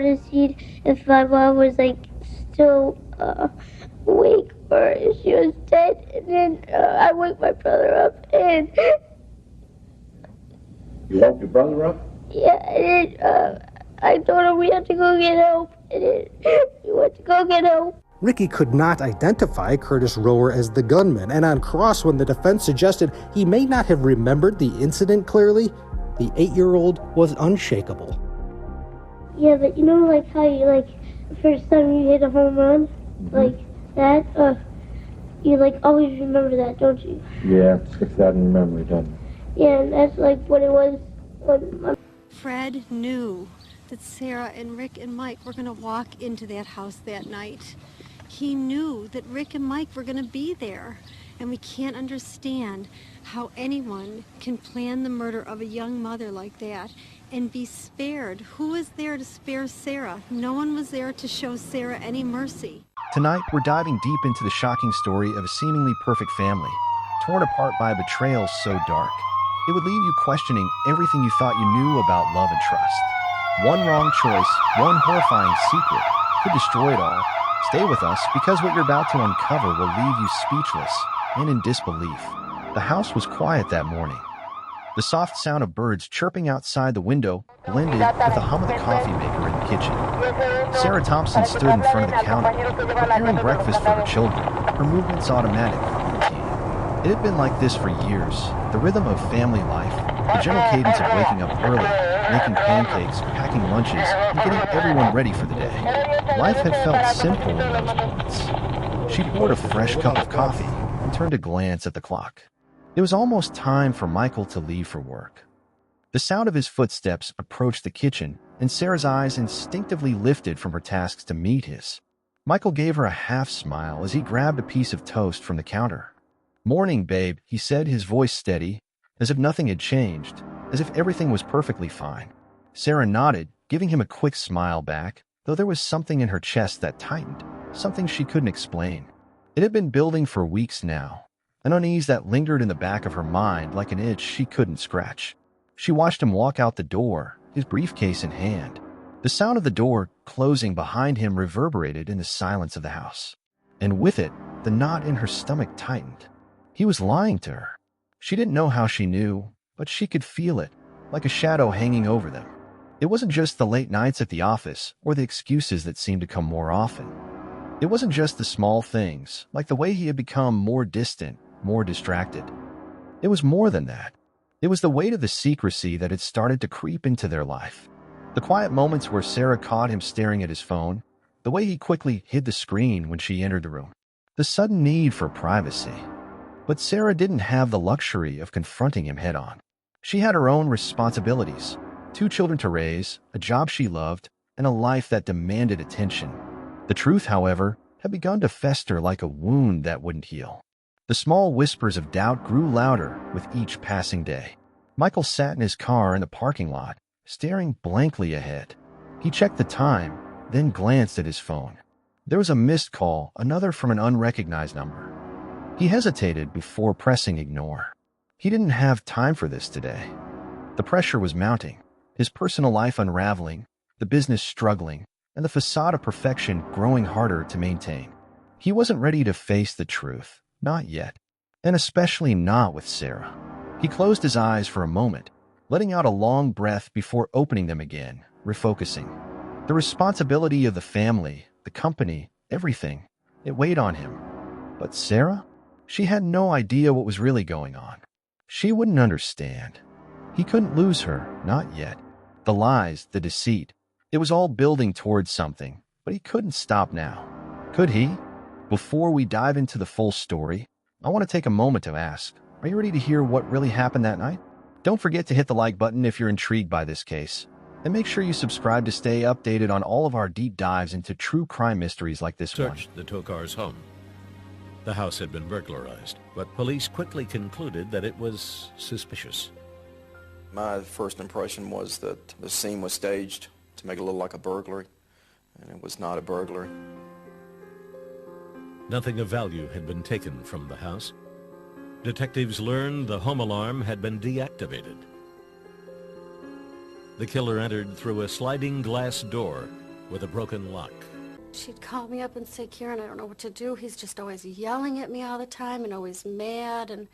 to see if my mom was like still awake or if she was dead. And then I woke my brother up, and you woke your brother up? Yeah, and then I told him we had to go get help, and then we went to go get help. Ricky could not identify Curtis Rower as the gunman, and on cross, when the defense suggested he may not have remembered the incident clearly, the 8-year-old was unshakable. Yeah, but you know like how you like the first time you hit a home run? Like that? You like always remember that, don't you? Yeah, it sticks out in your memory, doesn't it? Yeah, and that's like what it was when my... Fred knew that Sarah and Rick and Mike were going to walk into that house that night. He knew that Rick and Mike were going to be there. And we can't understand how anyone can plan the murder of a young mother like that and be spared. Who was there to spare Sarah? No one was there to show Sarah any mercy. Tonight, we're diving deep into the shocking story of a seemingly perfect family, torn apart by a betrayal so dark, it would leave you questioning everything you thought you knew about love and trust. One wrong choice, one horrifying secret, could destroy it all. Stay with us, because what you're about to uncover will leave you speechless and in disbelief. The house was quiet that morning. The soft sound of birds chirping outside the window blended with the hum of the coffee maker in the kitchen. Sarah Thompson stood in front of the counter, preparing breakfast for her children, her movements automatic, routine. It had been like this for years, the rhythm of family life, the gentle cadence of waking up early, making pancakes, packing lunches, and getting everyone ready for the day. Life had felt simple in those moments. She poured a fresh cup of coffee and turned to glance at the clock. It was almost time for Michael to leave for work. The sound of his footsteps approached the kitchen, and Sarah's eyes instinctively lifted from her tasks to meet his. Michael gave her a half-smile as he grabbed a piece of toast from the counter. "Morning, babe," he said, his voice steady, as if nothing had changed, as if everything was perfectly fine. Sarah nodded, giving him a quick smile back, though there was something in her chest that tightened, something she couldn't explain. It had been building for weeks now, an unease that lingered in the back of her mind like an itch she couldn't scratch. She watched him walk out the door, his briefcase in hand. The sound of the door closing behind him reverberated in the silence of the house. And with it, the knot in her stomach tightened. He was lying to her. She didn't know how she knew, but she could feel it, like a shadow hanging over them. It wasn't just the late nights at the office or the excuses that seemed to come more often. It wasn't just the small things, like the way he had become more distant, more distracted. It was more than that. It was the weight of the secrecy that had started to creep into their life. The quiet moments where Sarah caught him staring at his phone, the way he quickly hid the screen when she entered the room, the sudden need for privacy. But Sarah didn't have the luxury of confronting him head-on. She had her own responsibilities, 2 children to raise, a job she loved, and a life that demanded attention. The truth, however, had begun to fester like a wound that wouldn't heal. The small whispers of doubt grew louder with each passing day. Michael sat in his car in the parking lot, staring blankly ahead. He checked the time, then glanced at his phone. There was a missed call, another from an unrecognized number. He hesitated before pressing ignore. He didn't have time for this today. The pressure was mounting, his personal life unraveling, the business struggling, and the facade of perfection growing harder to maintain. He wasn't ready to face the truth, not yet, and especially not with Sarah. He closed his eyes for a moment, letting out a long breath before opening them again, refocusing. The responsibility of the family, the company, everything, it weighed on him. But Sarah? She had no idea what was really going on. She wouldn't understand. He couldn't lose her, not yet. The lies, the deceit, it was all building towards something, but he couldn't stop now. Could he? Before we dive into the full story, I want to take a moment to ask, are you ready to hear what really happened that night? Don't forget to hit the like button if you're intrigued by this case, and make sure you subscribe to stay updated on all of our deep dives into true crime mysteries like this one. Searched the Tokars' home. The house had been burglarized, but police quickly concluded that it was suspicious. My first impression was that the scene was staged to make it look like a burglary, and it was not a burglary. Nothing of value had been taken from the house. Detectives learned the home alarm had been deactivated. The killer entered through a sliding glass door with a broken lock. She'd call me up and say, Karen, I don't know what to do. He's just always yelling at me all the time and always mad. And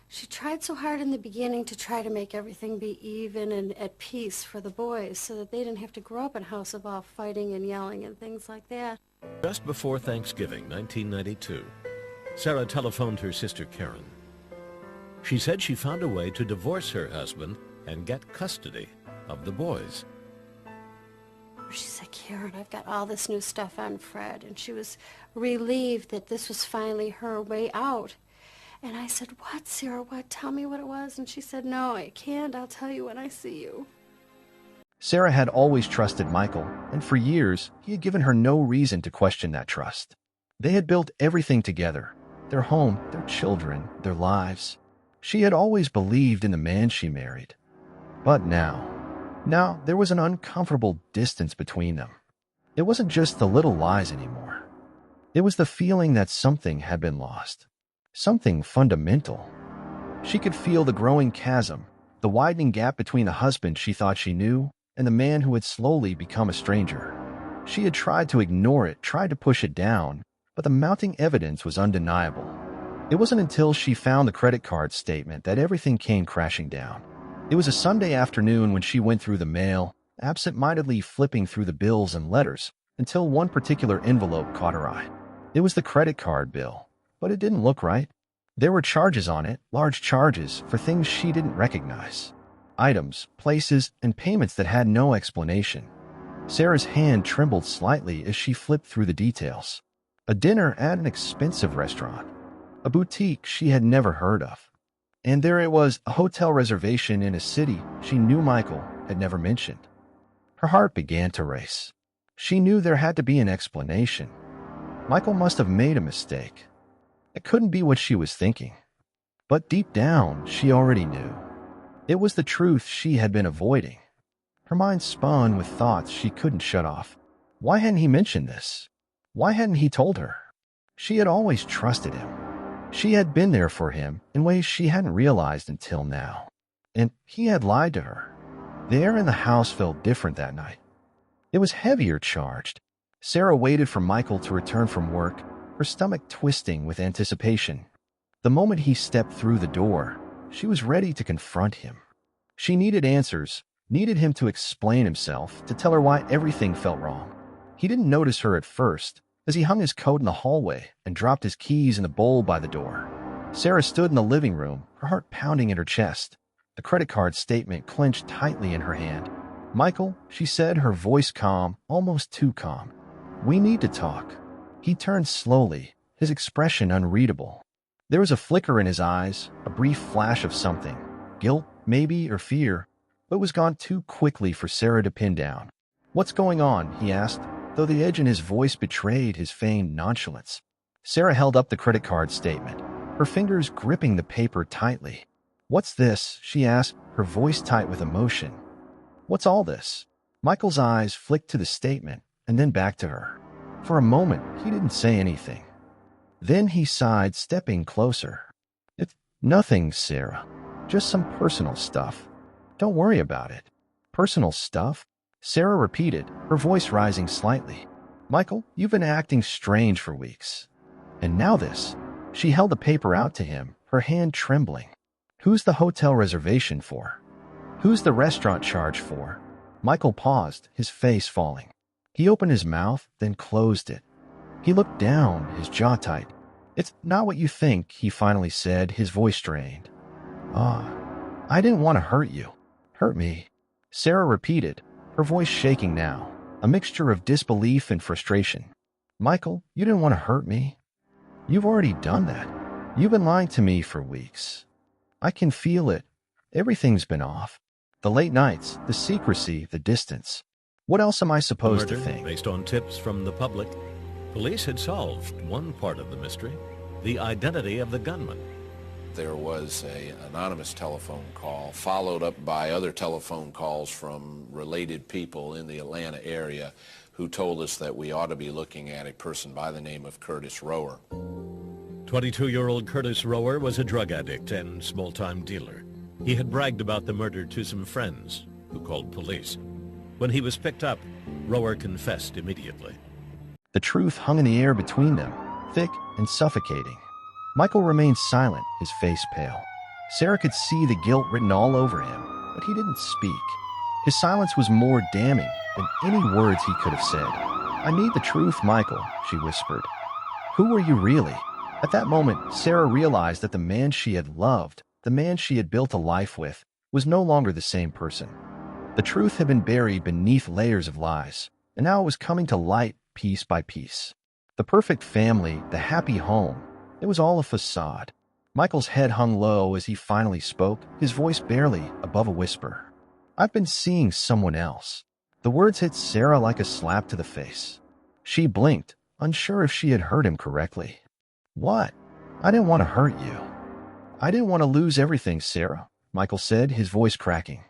she tried so hard in the beginning to try to make everything be even and at peace for the boys so that they didn't have to grow up in a house of all fighting and yelling and things like that. Just before Thanksgiving, 1992, Sarah telephoned her sister Karen. She said she found a way to divorce her husband and get custody of the boys. She said, Karen, I've got all this new stuff on Fred. And she was relieved that this was finally her way out. And I said, what, Sarah, what? Tell me what it was. And she said, no, I can't. I'll tell you when I see you. Sarah had always trusted Michael, and for years, he had given her no reason to question that trust. They had built everything together, their home, their children, their lives. She had always believed in the man she married. But now there was an uncomfortable distance between them. It wasn't just the little lies anymore. It was the feeling that something had been lost. Something fundamental. She could feel the growing chasm, the widening gap between the husband she thought she knew and the man who had slowly become a stranger. She had tried to ignore it, tried to push it down, but the mounting evidence was undeniable. It wasn't until she found the credit card statement that everything came crashing down. It was a Sunday afternoon when she went through the mail, absent-mindedly flipping through the bills and letters, until one particular envelope caught her eye. It was the credit card bill, but it didn't look right. There were charges on it, large charges, for things she didn't recognize. Items, places, and payments that had no explanation. Sarah's hand trembled slightly as she flipped through the details. A dinner at an expensive restaurant. A boutique she had never heard of. And there it was, a hotel reservation in a city she knew Michael had never mentioned. Her heart began to race. She knew there had to be an explanation. Michael must have made a mistake. It couldn't be what she was thinking. But deep down, she already knew. It was the truth she had been avoiding. Her mind spun with thoughts she couldn't shut off. Why hadn't he mentioned this? Why hadn't he told her? She had always trusted him. She had been there for him in ways she hadn't realized until now. And he had lied to her. The air in the house felt different that night. It was heavier charged. Sarah waited for Michael to return from work, her stomach twisting with anticipation. The moment he stepped through the door, she was ready to confront him. She needed answers, needed him to explain himself, to tell her why everything felt wrong. He didn't notice her at first, as he hung his coat in the hallway and dropped his keys in the bowl by the door. Sarah stood in the living room, her heart pounding in her chest, the credit card statement clenched tightly in her hand. Michael, she said, her voice calm, almost too calm. We need to talk. He turned slowly, his expression unreadable. There was a flicker in his eyes, a brief flash of something, guilt, maybe, or fear, but it was gone too quickly for Sarah to pin down. What's going on? He asked, though the edge in his voice betrayed his feigned nonchalance. Sarah held up the credit card statement, her fingers gripping the paper tightly. What's this? She asked, her voice tight with emotion. What's all this? Michael's eyes flicked to the statement and then back to her. For a moment, he didn't say anything. Then he sighed, stepping closer. It's nothing, Sarah. Just some personal stuff. Don't worry about it. Personal stuff? Sarah repeated, her voice rising slightly. Michael, you've been acting strange for weeks. And now this. She held the paper out to him, her hand trembling. Who's the hotel reservation for? Who's the restaurant charge for? Michael paused, his face falling. He opened his mouth, then closed it. He looked down, his jaw tight. It's not what you think, he finally said, his voice strained. I didn't want to hurt you. Hurt me. Sarah repeated, her voice shaking now, a mixture of disbelief and frustration. Michael, you didn't want to hurt me. You've already done that. You've been lying to me for weeks. I can feel it. Everything's been off. The late nights, the secrecy, the distance. What else am I supposed to think? Based on tips from the public, police had solved one part of the mystery, the identity of the gunman. There was an anonymous telephone call followed up by other telephone calls from related people in the Atlanta area who told us that we ought to be looking at a person by the name of Curtis Rower. 22-year-old Curtis Rower was a drug addict and small-time dealer. He had bragged about the murder to some friends who called police. When he was picked up, Rower confessed immediately. The truth hung in the air between them, thick and suffocating. Michael remained silent, his face pale. Sarah could see the guilt written all over him, but he didn't speak. His silence was more damning than any words he could have said. "I need the truth, Michael," she whispered. "Who were you really?" At that moment, Sarah realized that the man she had loved, the man she had built a life with, was no longer the same person. The truth had been buried beneath layers of lies, and now it was coming to light piece by piece. The perfect family, the happy home, it was all a facade. Michael's head hung low as he finally spoke, his voice barely above a whisper. "I've been seeing someone else." The words hit Sarah like a slap to the face. She blinked, unsure if she had heard him correctly. "What? I didn't want to hurt you." "I didn't want to lose everything, Sarah," Michael said, his voice cracking.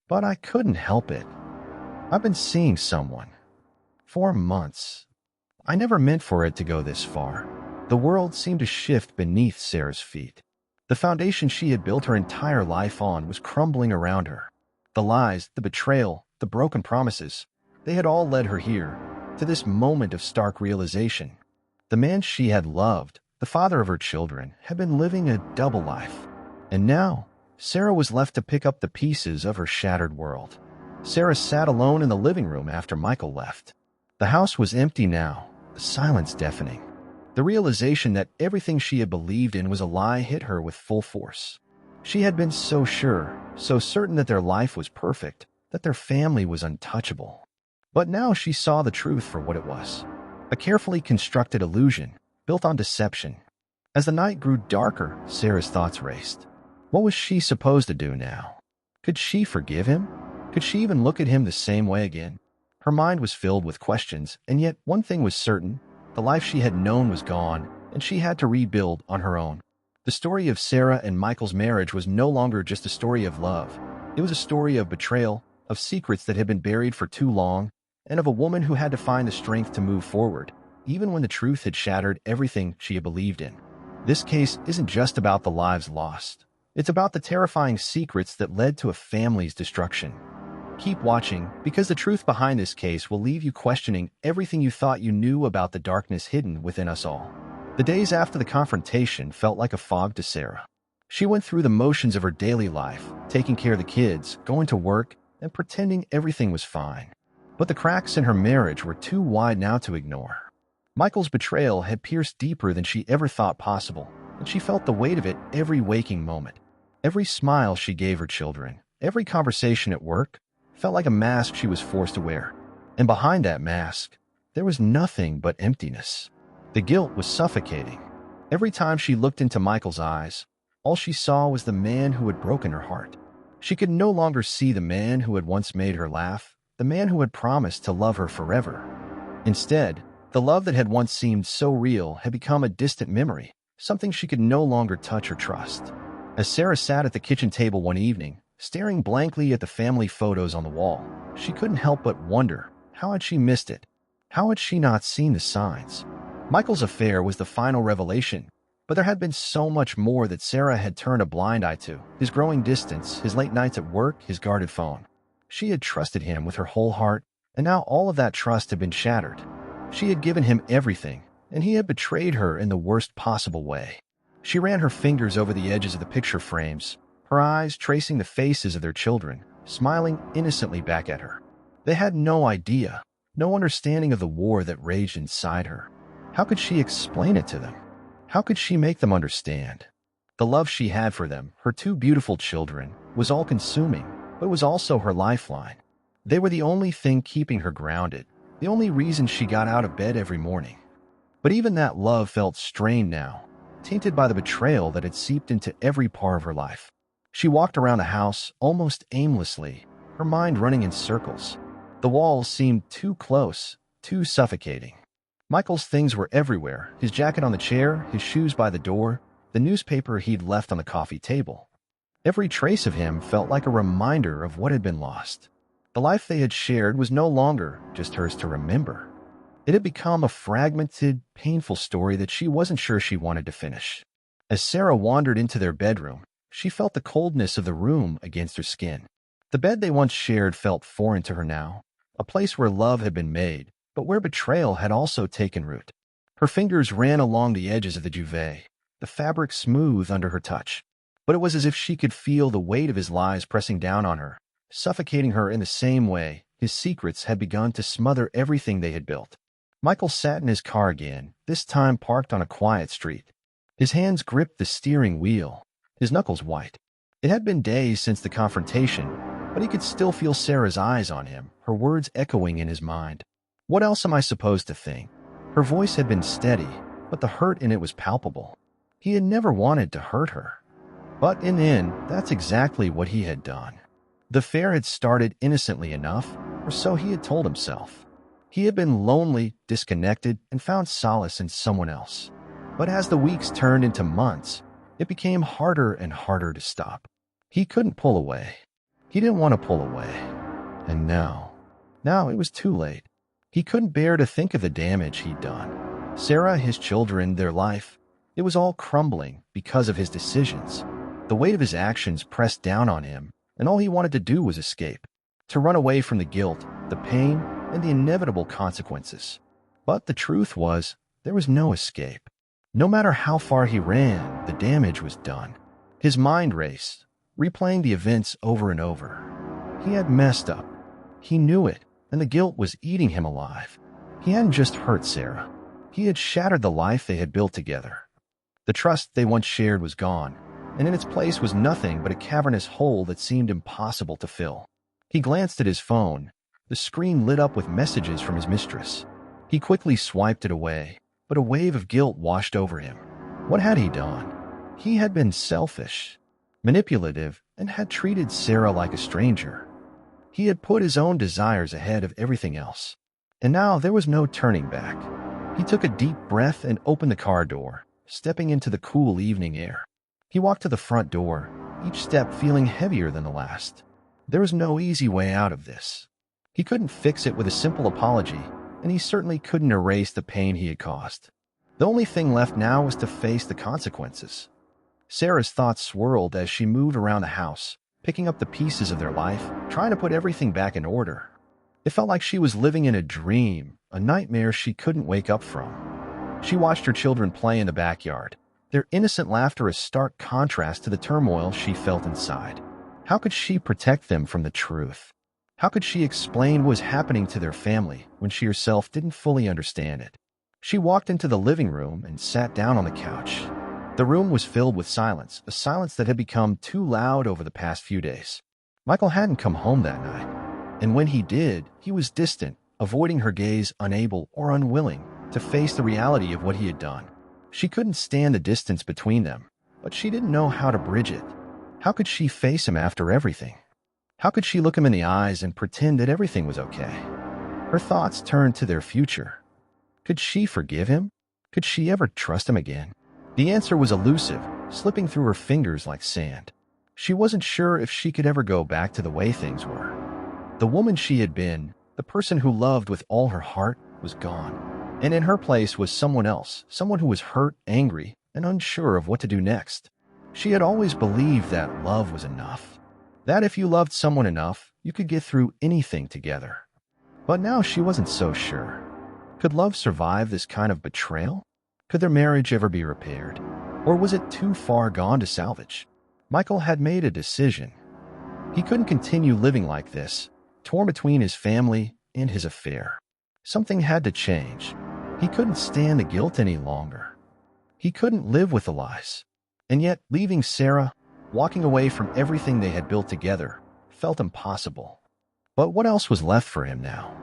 "But I couldn't help it. I've been seeing someone. For months. I never meant for it to go this far." The world seemed to shift beneath Sarah's feet. The foundation she had built her entire life on was crumbling around her. The lies, the betrayal, the broken promises, they had all led her here, to this moment of stark realization. The man she had loved, the father of her children, had been living a double life. And now, Sarah was left to pick up the pieces of her shattered world. Sarah sat alone in the living room after Michael left. The house was empty now, the silence deafening. The realization that everything she had believed in was a lie hit her with full force. She had been so sure, so certain that their life was perfect, that their family was untouchable. But now she saw the truth for what it was. A carefully constructed illusion, built on deception. As the night grew darker, Sarah's thoughts raced. What was she supposed to do now? Could she forgive him? Could she even look at him the same way again? Her mind was filled with questions, and yet one thing was certain. The life she had known was gone, and she had to rebuild on her own. The story of Sarah and Michael's marriage was no longer just a story of love. It was a story of betrayal, of secrets that had been buried for too long, and of a woman who had to find the strength to move forward, even when the truth had shattered everything she had believed in. This case isn't just about the lives lost. It's about the terrifying secrets that led to a family's destruction. Keep watching, because the truth behind this case will leave you questioning everything you thought you knew about the darkness hidden within us all. The days after the confrontation felt like a fog to Sarah. She went through the motions of her daily life, taking care of the kids, going to work, and pretending everything was fine. But the cracks in her marriage were too wide now to ignore. Michael's betrayal had pierced deeper than she ever thought possible, and she felt the weight of it every waking moment. Every smile she gave her children, every conversation at work, felt like a mask she was forced to wear. And behind that mask, there was nothing but emptiness. The guilt was suffocating. Every time she looked into Michael's eyes, all she saw was the man who had broken her heart. She could no longer see the man who had once made her laugh, the man who had promised to love her forever. Instead, the love that had once seemed so real had become a distant memory, something she could no longer touch or trust. As Sarah sat at the kitchen table one evening, staring blankly at the family photos on the wall, she couldn't help but wonder, how had she missed it? How had she not seen the signs? Michael's affair was the final revelation, but there had been so much more that Sarah had turned a blind eye to. His growing distance, his late nights at work, his guarded phone. She had trusted him with her whole heart, and now all of that trust had been shattered. She had given him everything, and he had betrayed her in the worst possible way. She ran her fingers over the edges of the picture frames, her eyes tracing the faces of their children, smiling innocently back at her. They had no idea, no understanding of the war that raged inside her. How could she explain it to them? How could she make them understand? The love she had for them, her two beautiful children, was all-consuming, but was also her lifeline. They were the only thing keeping her grounded, the only reason she got out of bed every morning. But even that love felt strained now, tainted by the betrayal that had seeped into every part of her life. She walked around the house almost aimlessly, her mind running in circles. The walls seemed too close, too suffocating. Michael's things were everywhere, his jacket on the chair, his shoes by the door, the newspaper he'd left on the coffee table. Every trace of him felt like a reminder of what had been lost. The life they had shared was no longer just hers to remember. It had become a fragmented, painful story that she wasn't sure she wanted to finish. As Sarah wandered into their bedroom, she felt the coldness of the room against her skin. The bed they once shared felt foreign to her now, a place where love had been made, but where betrayal had also taken root. Her fingers ran along the edges of the duvet, the fabric smooth under her touch. But it was as if she could feel the weight of his lies pressing down on her, suffocating her in the same way his secrets had begun to smother everything they had built. Michael sat in his car again, this time parked on a quiet street. His hands gripped the steering wheel, his knuckles white. It had been days since the confrontation, but he could still feel Sarah's eyes on him, her words echoing in his mind. What else am I supposed to think? Her voice had been steady, but the hurt in it was palpable. He had never wanted to hurt her. But in the end, that's exactly what he had done. The affair had started innocently enough, or so he had told himself. He had been lonely, disconnected, and found solace in someone else. But as the weeks turned into months, it became harder and harder to stop. He couldn't pull away. He didn't want to pull away. And now it was too late. He couldn't bear to think of the damage he'd done. Sarah, his children, their life, it was all crumbling because of his decisions. The weight of his actions pressed down on him, and all he wanted to do was escape, to run away from the guilt, the pain, and the inevitable consequences. But the truth was, there was no escape. No matter how far he ran, the damage was done. His mind raced, replaying the events over and over. He had messed up. He knew it, and the guilt was eating him alive. He hadn't just hurt Sarah. He had shattered the life they had built together. The trust they once shared was gone, and in its place was nothing but a cavernous hole that seemed impossible to fill. He glanced at his phone. The screen lit up with messages from his mistress. He quickly swiped it away, but a wave of guilt washed over him. What had he done? He had been selfish, manipulative, and had treated Sarah like a stranger. He had put his own desires ahead of everything else. And now there was no turning back. He took a deep breath and opened the car door, stepping into the cool evening air. He walked to the front door, each step feeling heavier than the last. There was no easy way out of this. He couldn't fix it with a simple apology, and he certainly couldn't erase the pain he had caused. The only thing left now was to face the consequences. Sarah's thoughts swirled as she moved around the house, picking up the pieces of their life, trying to put everything back in order. It felt like she was living in a dream, a nightmare she couldn't wake up from. She watched her children play in the backyard, their innocent laughter a stark contrast to the turmoil she felt inside. How could she protect them from the truth? How could she explain what was happening to their family when she herself didn't fully understand it? She walked into the living room and sat down on the couch. The room was filled with silence, a silence that had become too loud over the past few days. Michael hadn't come home that night, and when he did, he was distant, avoiding her gaze, unable or unwilling to face the reality of what he had done. She couldn't stand the distance between them, but she didn't know how to bridge it. How could she face him after everything? How could she look him in the eyes and pretend that everything was okay? Her thoughts turned to their future. Could she forgive him? Could she ever trust him again? The answer was elusive, slipping through her fingers like sand. She wasn't sure if she could ever go back to the way things were. The woman she had been, the person who loved with all her heart, was gone. And in her place was someone else, someone who was hurt, angry, and unsure of what to do next. She had always believed that love was enough. That if you loved someone enough, you could get through anything together. But now she wasn't so sure. Could love survive this kind of betrayal? Could their marriage ever be repaired? Or was it too far gone to salvage? Michael had made a decision. He couldn't continue living like this, torn between his family and his affair. Something had to change. He couldn't stand the guilt any longer. He couldn't live with the lies. And yet, leaving Sarah, walking away from everything they had built together, felt impossible. But what else was left for him now?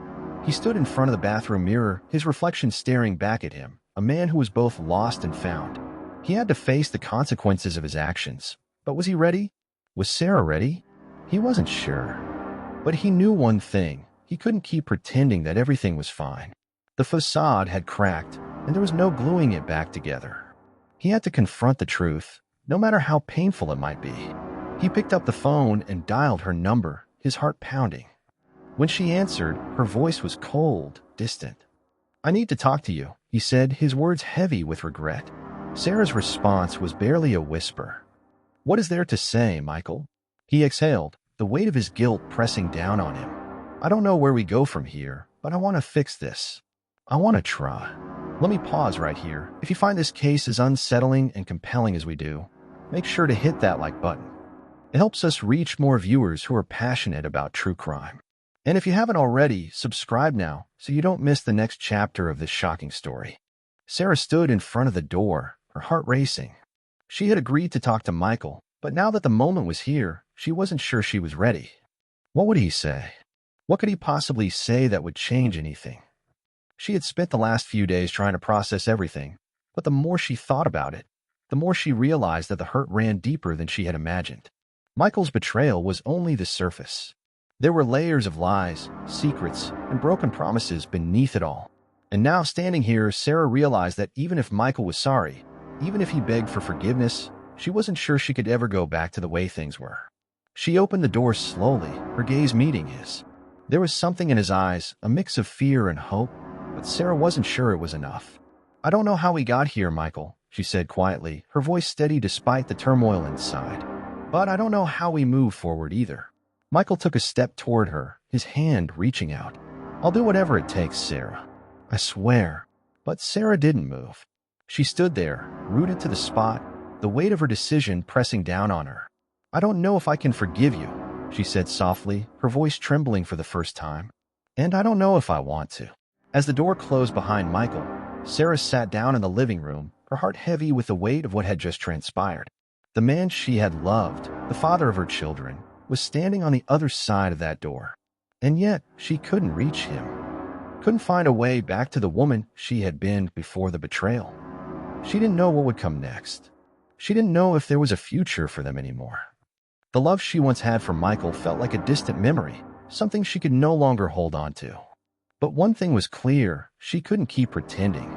He stood in front of the bathroom mirror, his reflection staring back at him, a man who was both lost and found. He had to face the consequences of his actions. But was he ready? Was Sarah ready? He wasn't sure. But he knew one thing. He couldn't keep pretending that everything was fine. The facade had cracked, and there was no gluing it back together. He had to confront the truth, no matter how painful it might be. He picked up the phone and dialed her number, his heart pounding. When she answered, her voice was cold, distant. "I need to talk to you," he said, his words heavy with regret. Sarah's response was barely a whisper. "What is there to say, Michael?" He exhaled, the weight of his guilt pressing down on him. I don't know where we go from here, but I want to fix this. I want to try. Let me pause right here. If you find this case as unsettling and compelling as we do, make sure to hit that like button. It helps us reach more viewers who are passionate about true crime. And if you haven't already, subscribe now so you don't miss the next chapter of this shocking story. Sarah stood in front of the door, her heart racing. She had agreed to talk to Michael, but now that the moment was here, she wasn't sure she was ready. What would he say? What could he possibly say that would change anything? She had spent the last few days trying to process everything, but the more she thought about it, the more she realized that the hurt ran deeper than she had imagined. Michael's betrayal was only the surface. There were layers of lies, secrets, and broken promises beneath it all. And now, standing here, Sarah realized that even if Michael was sorry, even if he begged for forgiveness, she wasn't sure she could ever go back to the way things were. She opened the door slowly, her gaze meeting his. There was something in his eyes, a mix of fear and hope, but Sarah wasn't sure it was enough. I don't know how we got here, Michael, she said quietly, her voice steady despite the turmoil inside. But I don't know how we move forward either. Michael took a step toward her, his hand reaching out. I'll do whatever it takes, Sarah. I swear. But Sarah didn't move. She stood there, rooted to the spot, the weight of her decision pressing down on her. I don't know if I can forgive you, she said softly, her voice trembling for the first time. And I don't know if I want to. As the door closed behind Michael, Sarah sat down in the living room, her heart heavy with the weight of what had just transpired. The man she had loved, the father of her children, was standing on the other side of that door. And yet, she couldn't reach him. Couldn't find a way back to the woman she had been before the betrayal. She didn't know what would come next. She didn't know if there was a future for them anymore. The love she once had for Michael felt like a distant memory, something she could no longer hold on to. But one thing was clear, she couldn't keep pretending.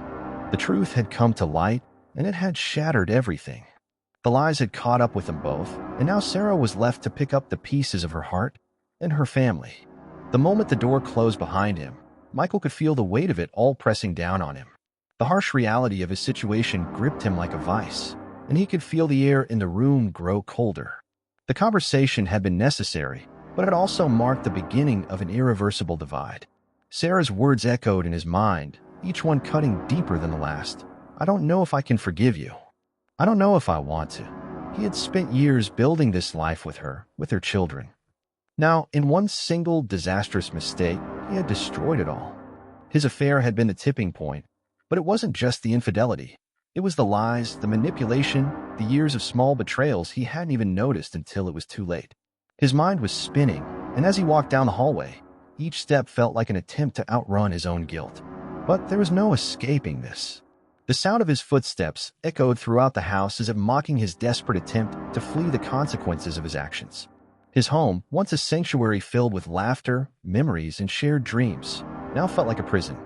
The truth had come to light, and it had shattered everything. The lies had caught up with them both, and now Sarah was left to pick up the pieces of her heart and her family. The moment the door closed behind him, Michael could feel the weight of it all pressing down on him. The harsh reality of his situation gripped him like a vice, and he could feel the air in the room grow colder. The conversation had been necessary, but it also marked the beginning of an irreversible divide. Sarah's words echoed in his mind, each one cutting deeper than the last. I don't know if I can forgive you. I don't know if I want to. He had spent years building this life with her children. Now, in one single disastrous mistake, he had destroyed it all. His affair had been the tipping point, but it wasn't just the infidelity. It was the lies, the manipulation, the years of small betrayals he hadn't even noticed until it was too late. His mind was spinning, and as he walked down the hallway, each step felt like an attempt to outrun his own guilt. But there was no escaping this. The sound of his footsteps echoed throughout the house as if mocking his desperate attempt to flee the consequences of his actions. His home, once a sanctuary filled with laughter, memories, and shared dreams, now felt like a prison.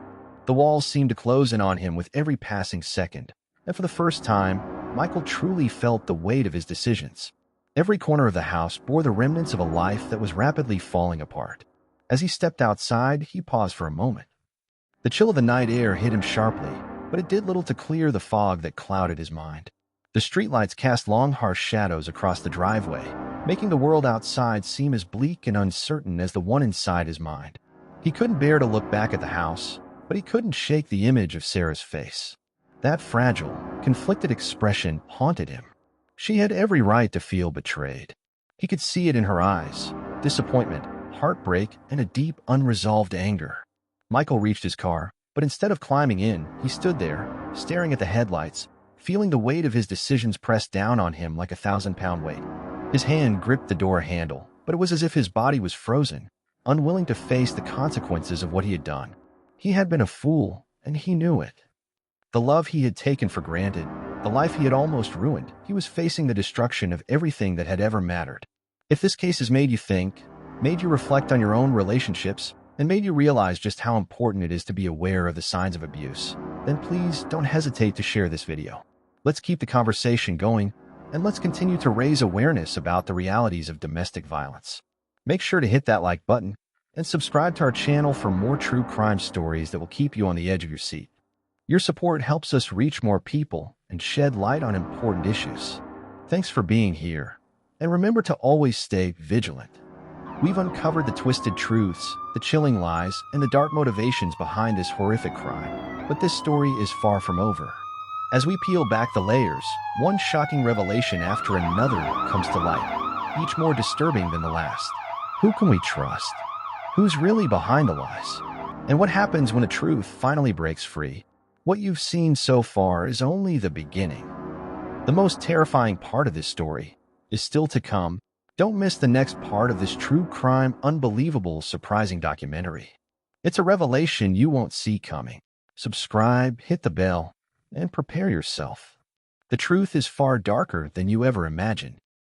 The walls seemed to close in on him with every passing second, and for the first time, Michael truly felt the weight of his decisions. Every corner of the house bore the remnants of a life that was rapidly falling apart. As he stepped outside, he paused for a moment. The chill of the night air hit him sharply, but it did little to clear the fog that clouded his mind. The streetlights cast long, harsh shadows across the driveway, making the world outside seem as bleak and uncertain as the one inside his mind. He couldn't bear to look back at the house, but he couldn't shake the image of Sarah's face. That fragile, conflicted expression haunted him. She had every right to feel betrayed. He could see it in her eyes, disappointment, heartbreak, and a deep, unresolved anger. Michael reached his car, but instead of climbing in, he stood there, staring at the headlights, feeling the weight of his decisions press down on him like a 1,000-pound weight. His hand gripped the door handle, but it was as if his body was frozen, unwilling to face the consequences of what he had done. He had been a fool, and he knew it. The love he had taken for granted, the life he had almost ruined, he was facing the destruction of everything that had ever mattered. If this case has made you think, made you reflect on your own relationships, and made you realize just how important it is to be aware of the signs of abuse, then please don't hesitate to share this video. Let's keep the conversation going, and let's continue to raise awareness about the realities of domestic violence. Make sure to hit that like button, and subscribe to our channel for more true crime stories that will keep you on the edge of your seat. Your support helps us reach more people and shed light on important issues. Thanks for being here, and remember to always stay vigilant. We've uncovered the twisted truths, the chilling lies, and the dark motivations behind this horrific crime. But this story is far from over. As we peel back the layers, one shocking revelation after another comes to light, each more disturbing than the last. Who can we trust? Who's really behind the lies? And what happens when the truth finally breaks free? What you've seen so far is only the beginning. The most terrifying part of this story is still to come. Don't miss the next part of this true crime, unbelievable, surprising documentary. It's a revelation you won't see coming. Subscribe, hit the bell, and prepare yourself. The truth is far darker than you ever imagined.